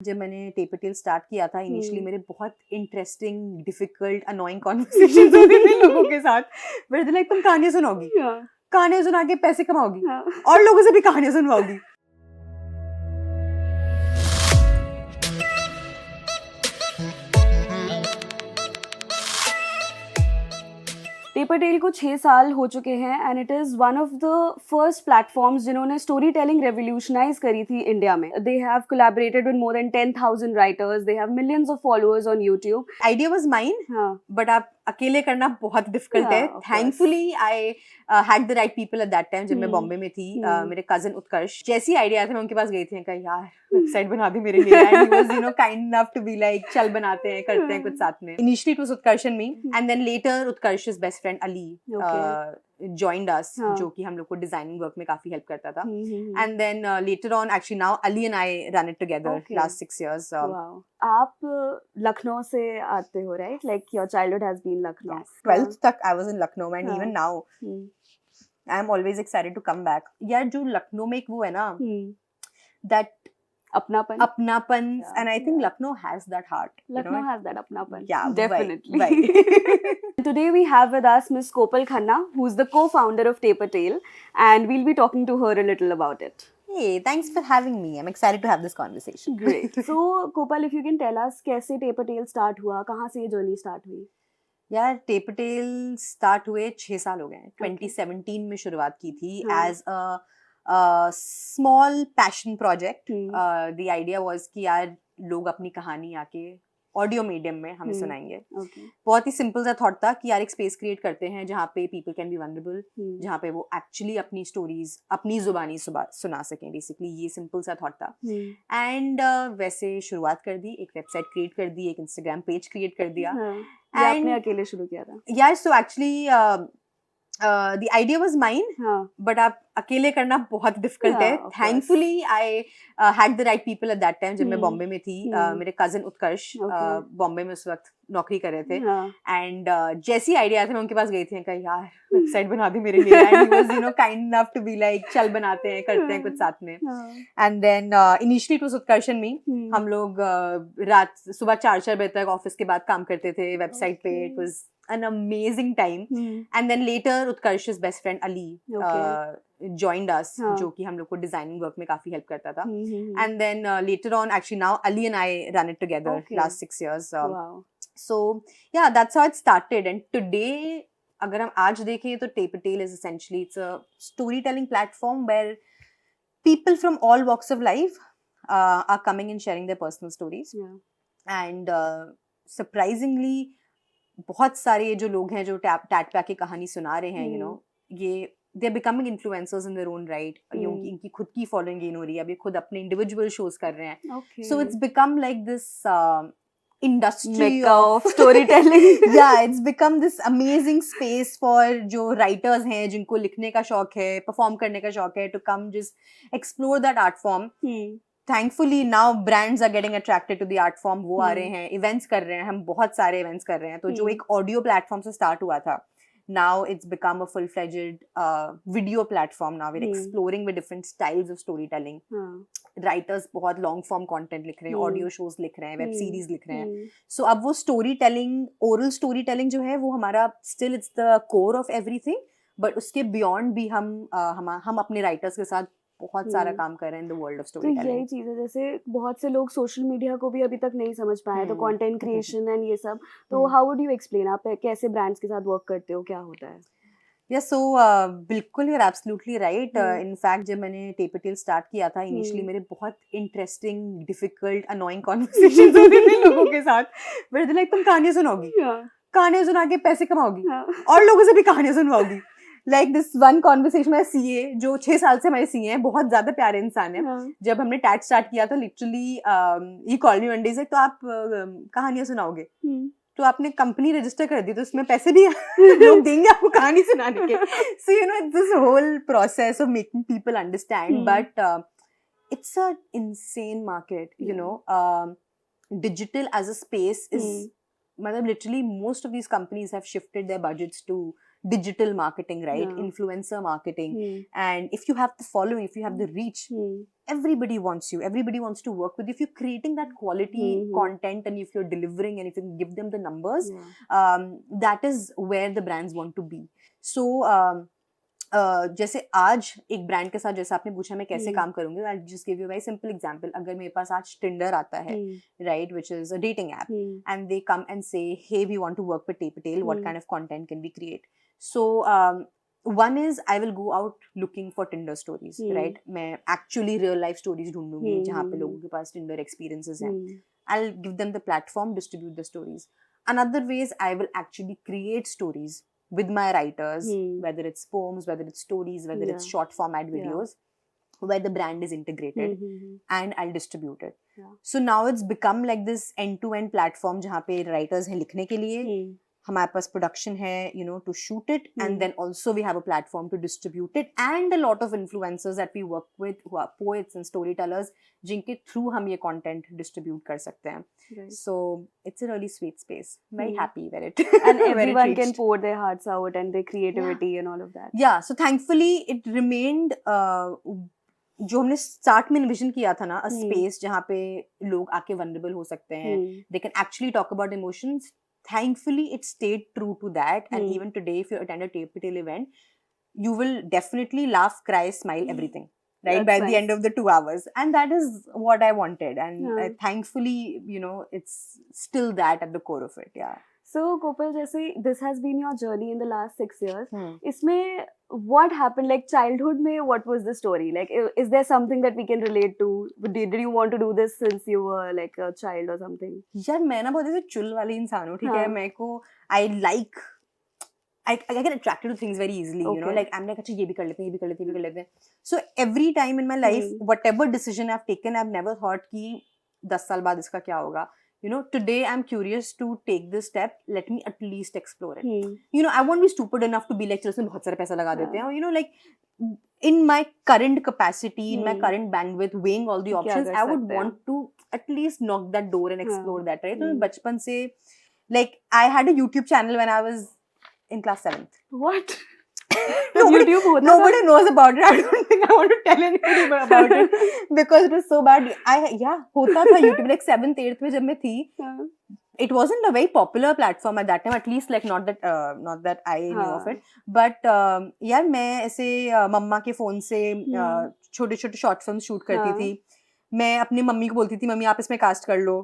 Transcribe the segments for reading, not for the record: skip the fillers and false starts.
जब मैंने टेपरटेल स्टार्ट किया था इनिशियली मेरे बहुत इंटरेस्टिंग डिफिकल्ट अनोइंग कॉन्वर्सेशंस होते थे लोगों के साथ, बट लाइक तुम कहानियां सुनाओगी, कहानियां सुना के पैसे कमाओगी और लोगों से भी कहानियां सुनवाओगी। टेपरटेल को 6 साल हो चुके हैं and it is one of the first platforms जिन्होंने स्टोरी टेलिंग रेवोल्यूशनाइज करी थी इंडिया में। They have collaborated with more than 10,000 writers, they have millions of followers on YouTube. Idea was mine, but आप अकेले करना बहुत डिफिकल्ट है। Thankfully I had the right people at that time. जब मैं बॉम्बे में थी, मेरे कजन उत्कर्ष जैसी आइडिया आया था मैं उनके पास गई थी, कहा यार वेबसाइट बना दे मेरे लिए, and he was you know kind enough to be like चल बनाते हैं, करते हैं कुछ साथ में। Initially it was Utkarsh and me, and then later Utkarsh's best friend Ali joined us, जो कि हम लोग को डिजाइनिंग वर्क में काफी हेल्प करता था। And then later on actually now Ali and I run it together last 6 years. आप लखनऊ से आते हो, right? Like your childhood has been Lucknow. 12th तक I was in Lucknow, and even now I am always excited to come back. यार जो लखनऊ में एक वो है ना, दैट अपनापन, and I think Lucknow has that heart. Lucknow has that apnapan. Yeah, definitely. Right. Today we have with us Miss Kopal Khanna, who's the co-founder of Tapertail, and we'll be talking to her a little about it. Hey, thanks for having me. I'm excited to have this conversation. Great. So, Kopal, if you can tell us, कैसे Tapertail start हुआ, कहाँ से ये journey start हुई? यार टेपरटेल start हुए 6 साल हो गए हैं। 2017 में शुरुआत की थी as a small passion project. The idea was कि यार लोग अपनी कहानी आके ऑडियो मीडियम में हमें सुनाएंगे। बहुत ही सिंपल सा थॉट था कि यार एक स्पेस क्रिएट करते हैं जहाँ पे पीपल कैन बी वनरेबल, जहाँ पे वो एक्चुअली अपनी स्टोरीज अपनी जुबानी सुना सकें। बेसिकली ये सिंपल सा थॉट था। एंड वैसे शुरुआत कर दी, एक वेबसाइट क्रिएट कर दी, एक इंस्टाग्राम पेज क्रिएट कर दिया। आपने अकेले शुरू किया था? यार so actually the idea was mine, but आप अकेले करना बहुत डिफिकल्ट है। Thankfully I had the right people at that time. जब मैं बॉम्बे में थी, मेरे कजन उत्कर्ष बॉम्बे में उस वक्त नौकरी कर रहे थे, एंड जैसी आइडिया आया था मैं उनके पास गई थी, कहा यार वेबसाइट बना दे मेरे लिए, and he was you know kind enough to be like चल बनाते हैं, करते हैं कुछ साथ में। And then initially it was Utkarsh and me. हम लोग रात सुबह 4 बजे तक ऑफिस के बाद काम करते थे वेबसाइट पे। It was an amazing time. And then later Utkarsh's best friend Ali joined us, जो कि हम लोग को डिजाइनिंग वर्क में काफी हेल्प करता था। And then later on actually now Ali and I run it together last 6 years. So yeah, that's how it started. And today अगर हम आज देखें तो Tapertail is essentially it's a storytelling platform where people from all walks of life are coming and sharing their personal stories. And surprisingly बहुत सारे जो लोग हैं जो टैट पे आके कहानी सुना रहे हैं, यू नो, ये they are becoming influencers in their own right. इनकी खुद की फॉलोइंग गेन हो रही है, अब ये खुद अपने इंडिविजुअल शोज कर रहे हैं। So it's become like this industry of story telling. या it's become this amazing space for जो राइटर्स हैं, जिनको लिखने का शौक है, परफॉर्म करने का शौक है, to come just explore that art form. Thankfully now brands are getting attracted to the art form. वो आ रहे हैं, इवेंट्स कर रहे हैं, हम बहुत सारे इवेंट्स कर रहे हैं। तो जो एक ऑडियो प्लेटफॉर्म से स्टार्ट हुआ था, now it's become a full-fledged video platform. Now we're exploring with different styles of storytelling. Writers बहुत long form content लिख रहे हैं, ऑडियो शोज लिख रहे हैं, वेब सीरीज लिख रहे हैं। So अब वो story telling, oral story telling जो है वो हमारा still it's the core of everything, but उसके beyond भी हम अपने राइटर्स के साथ बहुत सारा काम कर रहे हैं in the world of story telling. तो यही चीज है, जैसे बहुत से लोग सोशल मीडिया को भी अभी तक नहीं समझ पाए, तो कंटेंट क्रिएशन एंड ये सब, तो हाउ वुड यू एक्सप्लेन, आप कैसे ब्रांड्स के साथ वर्क करते हो, क्या होता है? Yes, so बिल्कुल, you're absolutely right. In fact, जब मैंने टेपरटेल स्टार्ट किया था इनिशियली मेरे बहुत इंटरेस्टिंग डिफिकल्ट अनोइंग कॉन्वर्सेशंस होते थे लोगों के साथ, बट लाइक तुम कहानियां सुनाओगी, कहानियां सुना के पैसे कमाओगी और लोगों से भी कहानियां सुनवाओगी। लाइक दिस वन कॉन्वर्सेशन में सीए जो 6 साल से हमारे सीए हैं, बहुत ज्यादा प्यारे इंसान है। जब हमने टैट स्टार्ट किया था, literally he called me one day से, तो आप कहानियां सुनाओगे? तो आपने कंपनी रजिस्टर कर दी, तो उसमें पैसे भी लोग देंगे आपको कहानी सुनाने के। So you know this whole process of making people understand, but it's a insane market, you know. Digital as a space is मतलब literally most of these companies have shifted their budgets to digital marketing, right? Influencer marketing. And if you have the following, if you have the reach, everybody wants you, everybody wants to work with you. If you're creating that quality content and if you're delivering and if you can give them the numbers, that is where the brands want to be. So जैसे आज एक brand के साथ, जैसे आपने पूछा मैं कैसे काम करूंगी, I just give you very simple example. अगर मेरे पास आज टिंडर आता है, right, which is a dating app, and they come and say hey we want to work with टे Patel, what kind of content can we create. So one is I will go out looking for Tinder stories, right? मैं actually real life stories ढूंढूंगी जहाँ पे लोगों के पास Tinder experiences हैं. I'll give them the platform, distribute the stories. Another way is I will actually create stories with my writers, whether it's poems, whether it's stories, whether it's short format videos, where the brand is integrated, and I'll distribute it. So now it's become like this end-to-end platform जहाँ पे writers हैं लिखने के लिए, हमारे पास production है, you know, to shoot it, and then also we have a platform to distribute it, and a lot of influencers that we work with who are poets and storytellers जिनके through हम ये content distribute कर सकते हैं. So it's a really sweet space. Very happy where it and everyone can pour their hearts out and their creativity and all of that. Yeah, so thankfully it remained जो हमने start में envision किया था ना, a space जहाँ पे लोग आके vulnerable हो सकते हैं, they can actually talk about emotions. Thankfully, it stayed true to that. And even today, if you attend a Tate Patel event, you will definitely laugh, cry, smile, everything. Right? By the end of the 2 hours. And that is what I wanted. And thankfully, you know, it's still that at the core of it. Yeah. So, Kopal, जैसे this has been your journey in the last 6 years. इसमें what happened, like childhood में, what was the story? Like, is there something that we can relate to? Did you want to do this since you were like a child or something? यार मैं ना बहुत ऐसे चुल वाली इंसान हूँ, ठीक है? मेरे को I get attracted to things very easily, you know, like I'm like, अच्छा ये भी कर लेते हैं, ये भी कर लेते हैं, ये भी कर लेते हैं. So every time in my life, whatever decision I've taken, I've never thought कि 10 साल बाद इसका क्या होगा. You know, today I'm curious to take this step. Let me at least explore it. You know, I won't be stupid enough to be like, चलो इसमें बहुत सारा पैसा लगा देते हैं. You know, like in my current capacity, in my current bandwidth, weighing all the options, I would want to at least knock that door and explore that, right? तो बचपन से, like I had a YouTube channel when I was in class 7th. What? Nobody knows about it. I don't think I want to tell anybody about it because it was so bad. होता था YouTube like 7th 8th में जब मैं थी. It wasn't a very popular platform at that time, at least like not that I knew of it. But यार मैं ऐसे मम्मा के फोन से छोटे छोटे शॉर्ट फिल्म शूट करती थी. मैं अपनी मम्मी को बोलती थी, मम्मी आप इसमें कास्ट कर लो.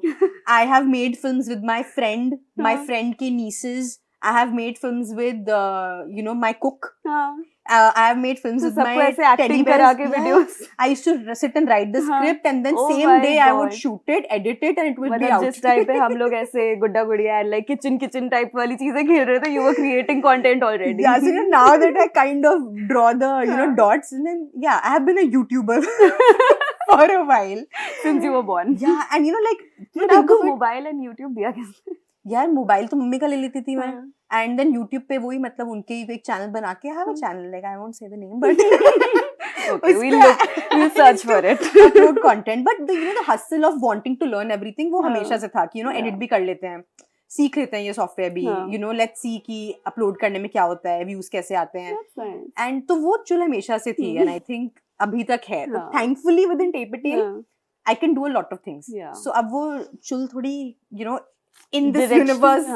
I have made films with my friend की nieces. I have made films with, you know, my cook. I have made films with my teddy bears. I used to sit and write the script and then same day I would shoot it, edit it and it would be out. जिस type पे हम लोग ऐसे गुड्डा गुड़िया and like kitchen type वाली चीजें खेल रहे थे, you were creating content already. Yeah, so now that I kind of draw the, you know, dots, and then yeah, I have been a YouTuber for a while since you were born. Yeah, and you know, like आपको mobile and YouTube दिया किसने? यार mobile तो mummy का ले लेती थी मैं, एंड देन यूट्यूब पे वही मतलब उनके एक चैनल बना के, I have a channel, like I won't say the name but okay, we'll search for it. Upload content, but the, you know, the hustle of wanting to learn everything वो हमेशा से था कि you know एडिट भी कर लेते हैं, सीख लेते हैं ये सॉफ्टवेयर भी, you know, let's see कि अपलोड करने में क्या होता है, व्यूज कैसे आते हैं, एंड तो वो चुल हमेशा से थी एंड आई थिंक अभी तक है. तो थैंकफुली विद इन टे Patel I can do a lot of things. So अब वो चुल थोड़ी you know in this universe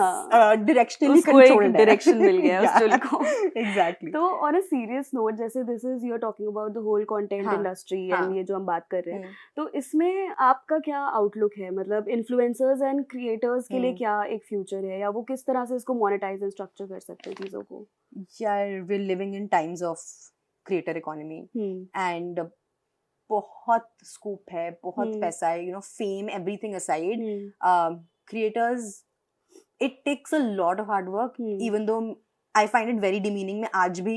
directionally controlled direction मिल गया उस चुल को. Exactly. तो on a serious note, जैसे this is you're talking about the whole content industry and ये जो हम बात कर रहे हैं, तो इसमें आपका क्या आउटलुक है? मतलब इन्फ्लुएंसर्स एंड क्रिएटर्स के लिए क्या एक फ्यूचर है, या वो किस तरह से इसको मोनेटाइज एंड स्ट्रक्चर कर सकते हैं चीजों को? यार we're living in times of creator economy and बहुत स्कोप है, बहुत पैसा है, you know, fame, everything aside, creators, it takes a lot of hard work, even though I find it very demeaning. मैं आज भी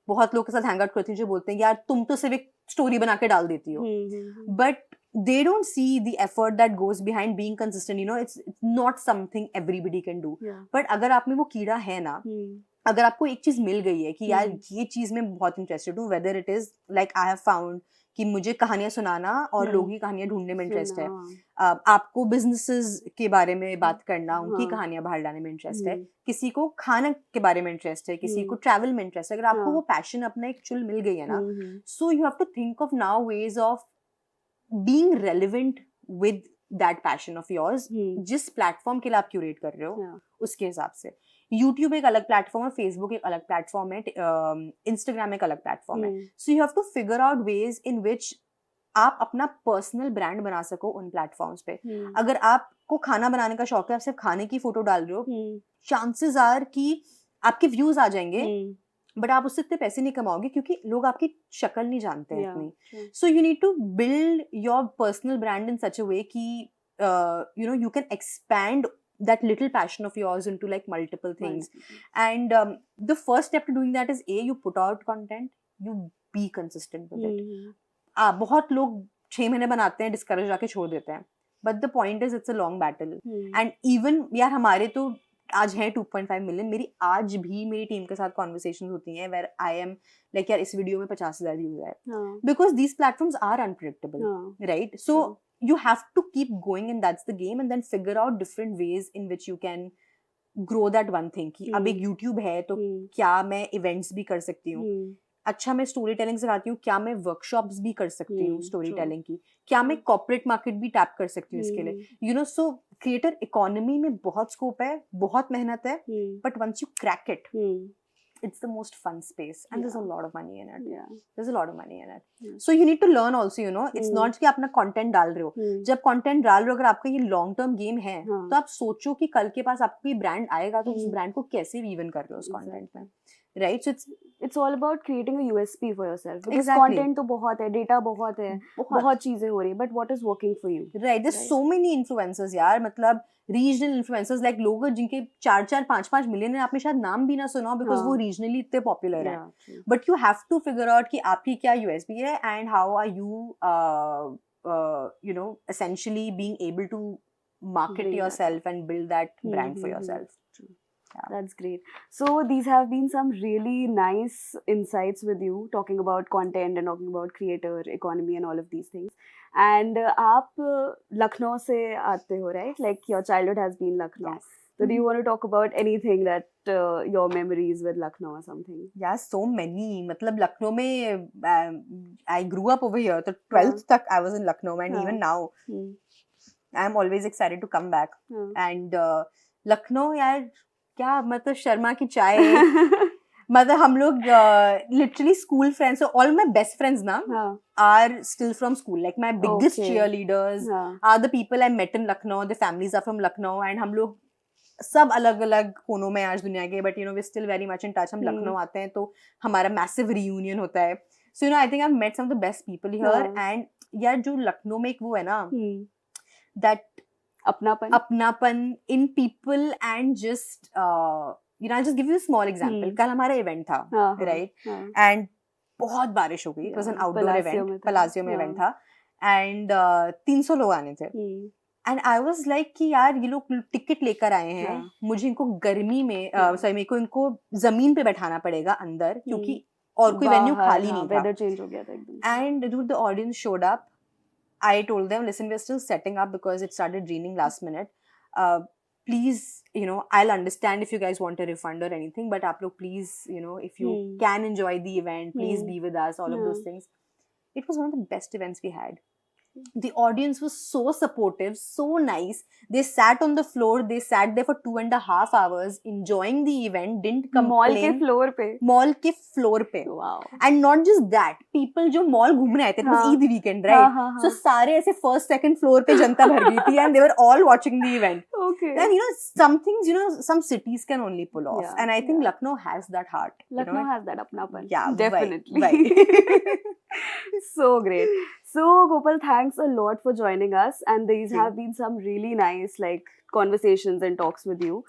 बहुत लोगों के साथ hang out करती हूँ जो बोलते हैं यार तुम तो सिर्फ एक स्टोरी बना के डाल देती हो, but they don't see the effort that goes behind being consistent. You know, it's not something everybody can do. But अगर आप में वो कीड़ा है ना, अगर आपको एक चीज मिल गई है कि यार ये चीज में बहुत इंटरेस्टेड हूँ, whether it is like I have found कि मुझे कहानियां सुनाना और लोगों की कहानियां ढूंढने में इंटरेस्ट है, सुना, आपको बिजनेसेस के बारे में बात करना, उनकी हाँ, कहानियां बाहर लाने में इंटरेस्ट है, किसी को खाना के बारे में इंटरेस्ट है, किसी को ट्रैवल में इंटरेस्ट है, अगर आपको हाँ, वो पैशन अपना एक चुल मिल गई है ना, so you have to think of now ways of being relevant with that passion of yours, जिस प्लेटफॉर्म के लिए आप क्यूरेट कर रहे हो उसके हिसाब से। यूट्यूब एक अलग प्लेटफॉर्म है, फेसबुक एक अलग प्लेटफॉर्म है, इंस्टाग्राम एक अलग प्लेटफॉर्म है, so you have to figure out ways in which आप अपना पर्सनल ब्रांड बना सको उन प्लेटफॉर्म्स पे। अगर आपको खाना बनाने का शौक है, आप सिर्फ खाने की फोटो डाल रहे हो, चांसेस आर कि आपके व्यूज आ जाएंगे, बट आप उससे इतने पैसे नहीं कमाओगे क्योंकि लोग आपकी शक्ल नहीं जानते हैं इतनी। So you need to build your personal brand in such a way कि you know, you can expand that little passion of yours into like multiple things. And the first step to doing that is you put out content, you be consistent with it. बहुत लोग 6 महीने बनाते हैं, discourage आके छोड़ देते हैं, but the point is it's a long battle. And even यार हमारे तो आज हैं 2.5 मिलियन, मेरी आज भी मेरी टीम के साथ कॉन्वर्सेशन होती हैं वेयर आई एम लाइक यार इस वीडियो में 50,000 व्यूज है, because these platforms are unpredictable, right? So you have to keep going and that's the game, and then figure out different ways in which you can grow that one thing कि अब एक YouTube है तो क्या मैं events भी कर सकती हूँ, अच्छा मैं स्टोरी टेलिंग सिखाती हूँ, क्या मैं वर्कशॉप्स भी कर सकती हूँ स्टोरी टेलिंग की, क्या मैं कॉर्पोरेट मार्केट भी टैप कर सकती हूँ इसके लिए, you know. So creator economy में बहुत स्कोप है, बहुत मेहनत है, but once you crack it, it's the most fun space and there's a lot of money in it. There's a lot of money in it. So you need to learn also, you know, it's not कि अपना content डाल रहे हो, जब content डाल रहे हो, अगर आपका ये long term game है, तो आप सोचो कि कल के पास आपको ये brand आएगा तो उस brand को कैसे weave in कर रहे हो उस content में, right? So it's all about creating a USP for yourself, because content तो बहुत है, data बहुत है, बहुत चीजें हो रही है, but what is working for you? Right, there's so many influencers यार, मतलब रीजनल इन्फ्लुएंसर्स लाइक लोग जिनके 4-4, 5-5 मिलियन है, आपने शायद नाम भी ना सुना हो बिकॉज वो रीजनली इतने पॉपुलर हैं, but you have to figure out कि आपकी क्या यूएसपी है and how are you you know essentially being able to market yourself and build that brand for yourself. That's great. So these have been some really nice insights with you, talking about content and talking about creator economy and all of these things. And आप लखनऊ से आते हो, right? Like your childhood has been Lucknow. Yes. So do you want to talk about anything that your memories with Lucknow or something? Yeah, so many. मतलब लखनऊ में I grew up over here. तो 12th तक I was in Lucknow, and even now I'm always excited to come back. And Lucknow यार क्या मतलब शर्मा की चाय मतलब हम लोग literally school friends, all my best friends ना are still from school, like my biggest cheerleaders are the people I met in Lucknow, the families are from Lucknow, and हम लोग सब अलग अलग कोनों में आज दुनिया के, but you know we still very much in touch. हम लखनऊ आते हैं तो हमारा मैसिव रियूनियन होता है, so you know I think I have met some of the best people here. And यार जो लखनऊ में एक वो है ना दैट अपनापन in people, and just you know, I'll just give you a small example. कल हमारा इवेंट था, right? And बहुत बारिश हो गई, it was an outdoor event, Palassio में इवेंट था, and 300 लोग आने थे, and I was like कि यार ये लोग टिकट लेकर आए हैं, मुझे इनको गर्मी में सॉरी मेरे को इनको जमीन पे बैठाना पड़ेगा अंदर क्योंकि और कोई वेन्यू खाली नहीं था, वेदर चेंज हो गया था एकदम। and dude the audience showed up. I told them, listen, we're still setting up because it started raining last minute. Please, you know, I'll understand if you guys want a refund or anything, but aap log please, you know, if you can enjoy the event, please be with us, all of those things. It was one of the best events we had. The audience was so supportive, so nice. They sat on the floor, they sat there for 2.5 hours enjoying the event, didn't complain. Mall के floor पे, mall के floor पे। wow. And not just that, people जो mall घूमने आए थे, it was Eid weekend, right? So सारे ऐसे first second floor पे जनता भर गई थी, and they were all watching the event. Okay. And you know, some things, you know, some cities can only pull off, and I think Lucknow has that heart. Lucknow has that apnapan. Yeah, definitely. Right. So great. So Gopal, thanks a lot for joining us, and these have been some really nice like conversations and talks with you,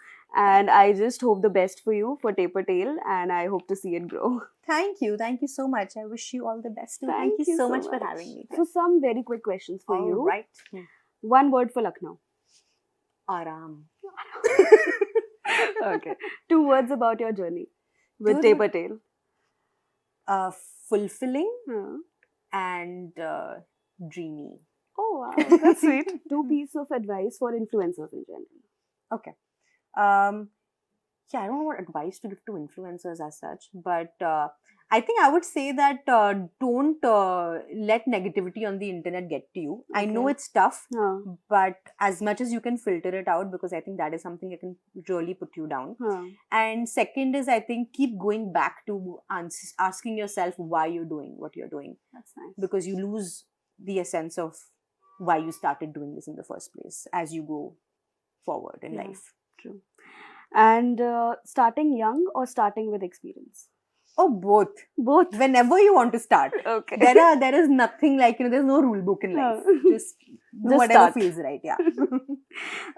and I just hope the best for you for Taper Tail, and I hope to see it grow. Thank you so much. I wish you all the best too. Thank you so much for having me. So some very quick questions for you. Right. One word for Lucknow. Aram. Okay. 2 words about your journey with Taper Tail. Fulfilling and dreamy. Oh wow, that's sweet. 2 pieces of advice for influencers in general. Okay. Yeah, I don't know what advice to give to influencers as such, but I think I would say that don't let negativity on the internet get to you. I know Okay. it's tough, Huh. but as much as you can filter it out, because I think that is something that can really put you down. Huh. And second is, I think, keep going back to asking yourself why you're doing what you're doing, That's nice. because you lose the essence of why you started doing this in the first place as you go forward in Yeah. life. True. And starting young or starting with experience? Oh, both. Both. Whenever you want to start. Okay. There is nothing like, there's no rule book in life. Just do Just whatever start. feels right. Yeah.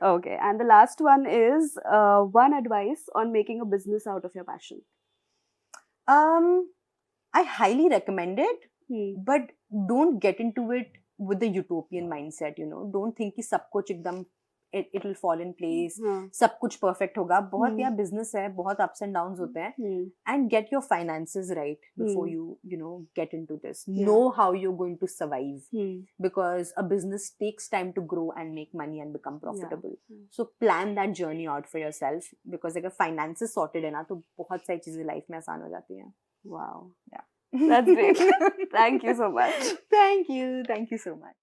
Okay. And the last one is one advice on making a business out of your passion. I highly recommend it, but don't get into it with the utopian mindset. Don't think कि सब कुछ एकदम it will fall in place, सब कुछ perfect होगा. बहुत यार business है, बहुत ups and downs होते हैं, and get your finances right before you get into this. Know how you're going to survive, because a business takes time to grow and make money and become profitable. So plan that journey out for yourself, because अगर finances sorted है ना, तो बहुत सारी चीजें life में आसान हो जाती हैं. Wow. Yeah. That's great. Thank you so much. Thank you so much.